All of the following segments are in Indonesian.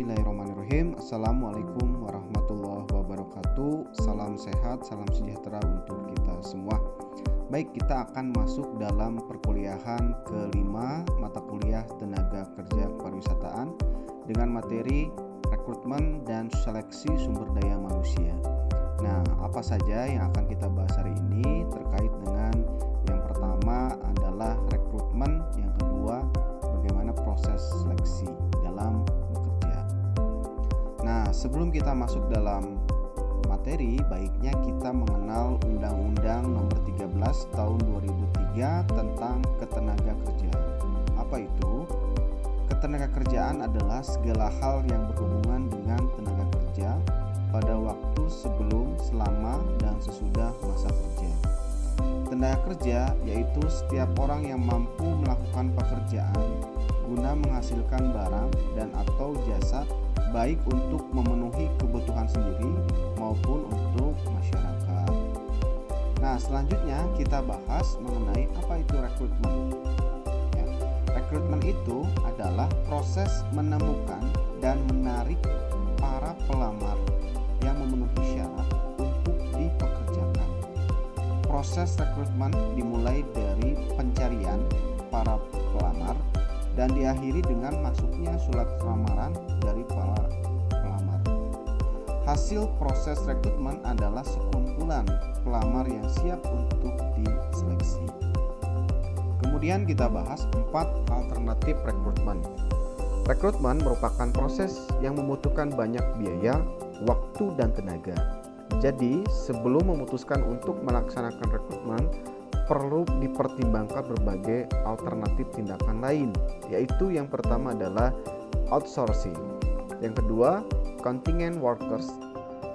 Bismillahirrahmanirrahim. Assalamualaikum warahmatullahi wabarakatuh. Salam sehat, salam sejahtera untuk kita semua. Baik, kita akan masuk dalam perkuliahan kelima mata kuliah tenaga kerja pariwisataan dengan materi rekrutmen dan seleksi sumber daya manusia. Nah, apa saja yang akan kita bahas hari ini terkait dengan yang pertama adalah rekrutmen, yang kedua bagaimana proses seleksi dalam bekerja. Nah, sebelum kita masuk dalam materi, baiknya kita mengenal Undang-Undang Nomor 13 Tahun 2003 tentang Ketenagakerjaan. Apa itu? Ketenagakerjaan adalah segala hal yang berhubungan dengan tenaga kerja pada waktu sebelum, selama, dan sesudah masa kerja. Tenaga kerja yaitu setiap orang yang mampu melakukan pekerjaan guna menghasilkan barang dan atau jasa baik untuk memenuhi kebutuhan sendiri maupun untuk masyarakat. Nah, selanjutnya kita bahas mengenai apa itu rekrutmen. Ya, rekrutmen itu adalah proses menemukan dan menarik para pelamar yang memenuhi syarat untuk dipekerjakan. Proses rekrutmen dimulai dari pencarian para pelamar dan diakhiri dengan masuknya surat lamaran dari para pelamar. Hasil proses rekrutmen adalah sekumpulan pelamar yang siap untuk diseleksi. Kemudian kita bahas 4 alternatif rekrutmen. Rekrutmen merupakan proses yang membutuhkan banyak biaya, waktu, dan tenaga. Jadi, sebelum memutuskan untuk melaksanakan rekrutmen, perlu dipertimbangkan berbagai alternatif tindakan lain, yaitu yang pertama adalah outsourcing, yang kedua contingent workers,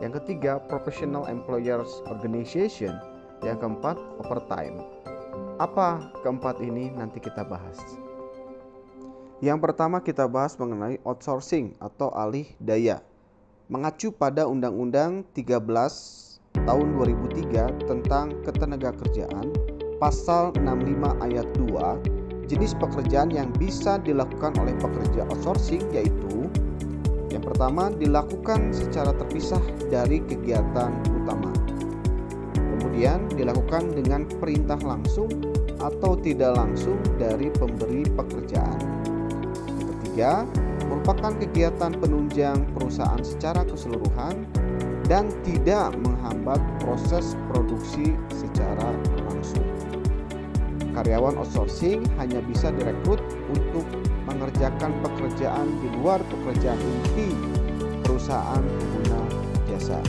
yang ketiga professional employers organization, yang keempat overtime. Apa keempat ini nanti kita bahas. Yang pertama kita bahas mengenai outsourcing atau alih daya. Mengacu pada Undang-Undang 13 tahun 2003 tentang Ketenagakerjaan, Pasal 65 ayat 2, jenis pekerjaan yang bisa dilakukan oleh pekerja outsourcing yaitu yang pertama, dilakukan secara terpisah dari kegiatan utama. Kemudian dilakukan dengan perintah langsung atau tidak langsung dari pemberi pekerjaan. Yang ketiga, merupakan kegiatan penunjang perusahaan secara keseluruhan dan tidak menghambat proses produksi secara langsung. Karyawan outsourcing hanya bisa direkrut untuk mengerjakan pekerjaan di luar pekerjaan inti perusahaan pengguna jasa.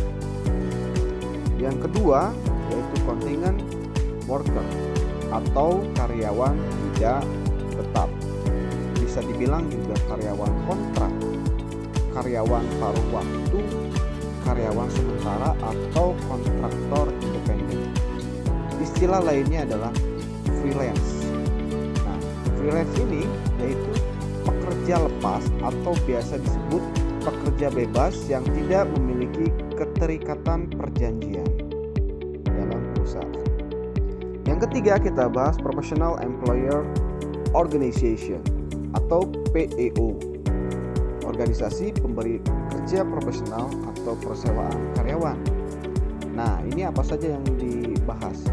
Yang kedua yaitu contingent worker atau karyawan tidak tetap. Bisa dibilang juga karyawan kontrak, karyawan paruh waktu, karyawan sementara atau kontraktor independen. Istilah lainnya adalah freelance. Nah, freelance ini yaitu pekerja lepas atau biasa disebut pekerja bebas yang tidak memiliki keterikatan perjanjian dalam perusahaan. Yang ketiga kita bahas Professional Employer Organization atau PEO, organisasi pemberi kerja profesional atau persewaan karyawan. Nah, ini apa saja yang dibahas?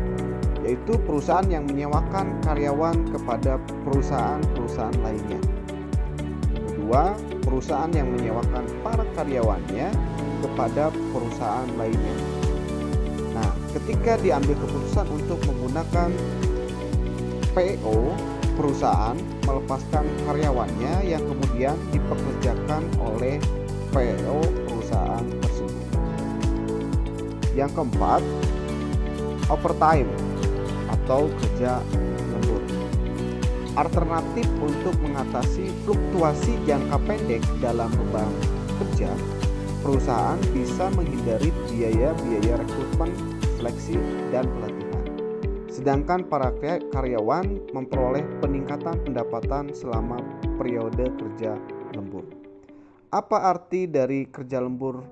Yaitu perusahaan yang menyewakan karyawan kepada perusahaan-perusahaan lainnya. Kedua, perusahaan yang menyewakan para karyawannya kepada perusahaan lainnya. Nah, ketika diambil keputusan untuk menggunakan PO, perusahaan melepaskan karyawannya yang kemudian dipekerjakan oleh PO perusahaan tersebut. Yang keempat, overtime atau kerja lembur. Alternatif untuk mengatasi fluktuasi jangka pendek dalam beban kerja, perusahaan bisa menghindari biaya-biaya rekrutmen, seleksi, dan pelatihan. Sedangkan para karyawan memperoleh peningkatan pendapatan selama periode kerja lembur. Apa arti dari kerja lembur?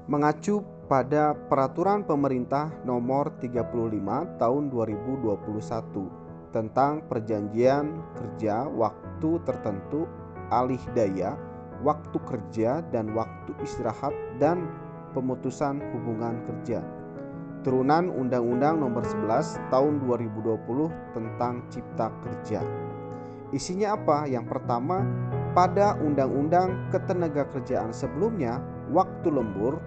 Mengacu pada Peraturan Pemerintah Nomor 35 Tahun 2021 tentang Perjanjian Kerja Waktu Tertentu Alih Daya waktu kerja dan waktu istirahat dan pemutusan hubungan kerja. Turunan Undang-Undang Nomor 11 Tahun 2020 tentang Cipta Kerja. Isinya apa? Yang pertama, pada Undang-Undang Ketenagakerjaan sebelumnya, waktu lembur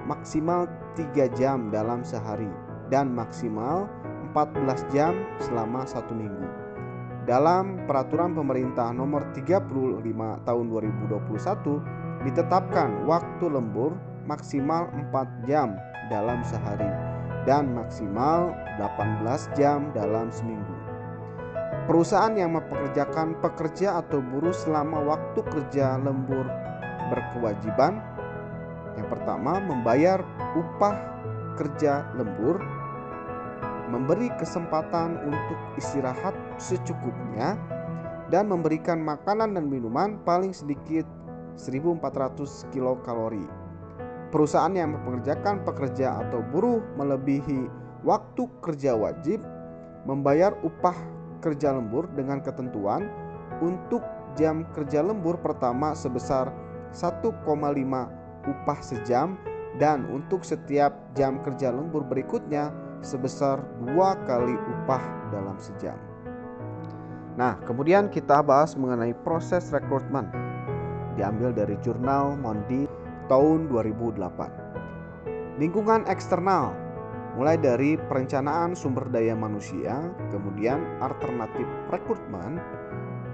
maksimal 3 jam dalam sehari dan maksimal 14 jam selama 1 minggu. Dalam Peraturan Pemerintah Nomor 35 Tahun 2021 ditetapkan waktu lembur maksimal 4 jam dalam sehari dan maksimal 18 jam dalam seminggu. Perusahaan yang mempekerjakan pekerja atau buruh selama waktu kerja lembur berkewajiban yang pertama membayar upah kerja lembur, memberi kesempatan untuk istirahat secukupnya, dan memberikan makanan dan minuman paling sedikit 1.400 kilokalori. Perusahaan yang mempekerjakan pekerja atau buruh melebihi waktu kerja wajib membayar upah kerja lembur dengan ketentuan untuk jam kerja lembur pertama sebesar 1,5 upah sejam dan untuk setiap jam kerja lembur berikutnya sebesar 2 kali upah dalam sejam. Nah, kemudian kita bahas mengenai proses rekrutmen. Diambil dari jurnal Mondi tahun 2008. Lingkungan eksternal mulai dari perencanaan sumber daya manusia, kemudian alternatif rekrutmen.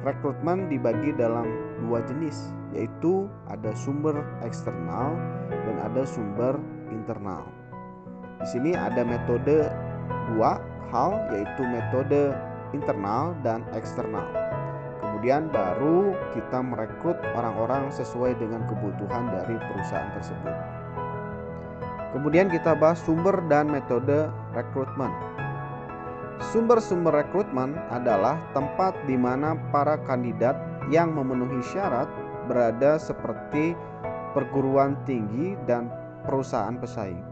Rekrutmen dibagi dalam 2 jenis, yaitu ada sumber eksternal dan ada sumber internal. Di sini ada metode 2 hal, yaitu metode internal dan eksternal. Kemudian baru kita merekrut orang-orang sesuai dengan kebutuhan dari perusahaan tersebut. Kemudian kita bahas sumber dan metode rekrutmen. Sumber-sumber rekrutmen adalah tempat di mana para kandidat yang memenuhi syarat berada seperti perguruan tinggi dan perusahaan pesaing.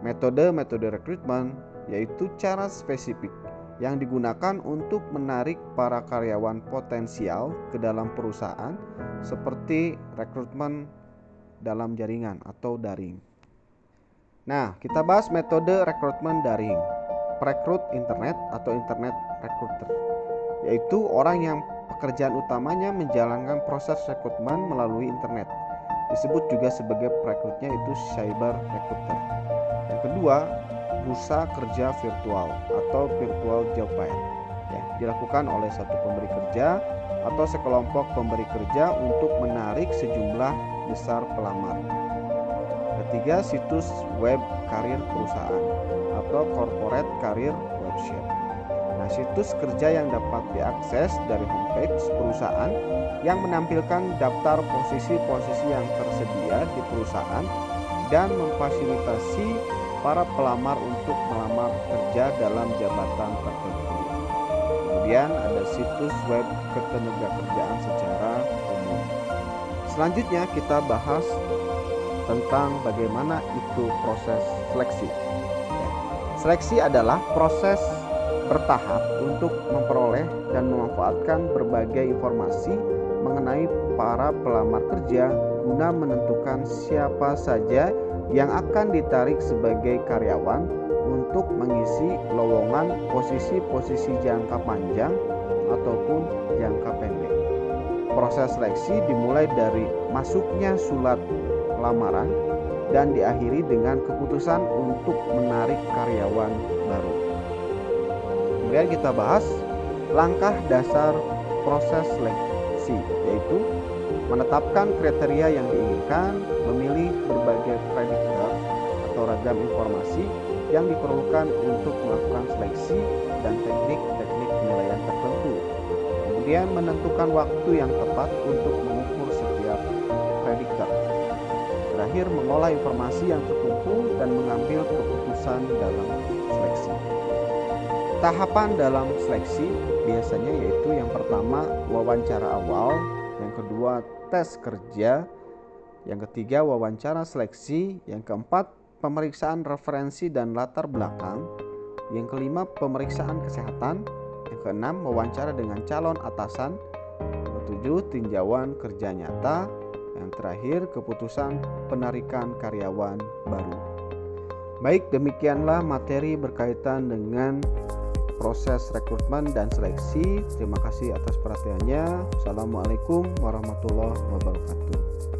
Metode-metode rekrutmen yaitu cara spesifik yang digunakan untuk menarik para karyawan potensial ke dalam perusahaan seperti rekrutmen dalam jaringan atau daring. Nah, kita bahas metode rekrutmen daring. Perekrut internet atau internet recruiter, yaitu orang yang pekerjaan utamanya menjalankan proses rekrutmen melalui internet. Disebut juga sebagai perekrutnya itu cyber recruiter. Yang kedua, bursa kerja virtual atau virtual job fair, dilakukan oleh satu pemberi kerja atau sekelompok pemberi kerja untuk menarik sejumlah besar pelamar. Ketiga, situs web karir perusahaan atau corporate career website. Nah, situs kerja yang dapat diakses dari homepage perusahaan yang menampilkan daftar posisi-posisi yang tersedia di perusahaan dan memfasilitasi para pelamar untuk melamar kerja dalam jabatan tertentu. Kemudian ada situs web ketenagakerjaan secara umum. Selanjutnya kita bahas tentang bagaimana itu proses seleksi. Seleksi adalah proses bertahap untuk memperoleh dan memanfaatkan berbagai informasi mengenai para pelamar kerja guna menentukan siapa saja yang akan ditarik sebagai karyawan untuk mengisi lowongan posisi-posisi jangka panjang ataupun jangka pendek. Proses seleksi dimulai dari masuknya surat lamaran dan diakhiri dengan keputusan untuk menarik karyawan baru. Kemudian kita bahas langkah dasar proses seleksi, yaitu menetapkan kriteria yang diinginkan, memilih berbagai prediktor atau ragam informasi yang diperlukan untuk melakukan seleksi dan teknik-teknik penilaian tertentu. Kemudian menentukan waktu yang tepat untuk mengukur setiap prediktor. Terakhir, mengolah informasi yang terkumpul dan mengambil keputusan dalam seleksi. Tahapan dalam seleksi biasanya yaitu yang pertama wawancara awal, yang kedua tes kerja, yang ketiga wawancara seleksi, yang keempat pemeriksaan referensi dan latar belakang, yang kelima pemeriksaan kesehatan, yang keenam wawancara dengan calon atasan, Ketujuh, tinjauan kerja nyata. Yang terakhir, keputusan penarikan karyawan baru. Baik, demikianlah materi berkaitan dengan proses rekrutmen dan seleksi. Terima kasih atas perhatiannya. Assalamualaikum warahmatullahi wabarakatuh.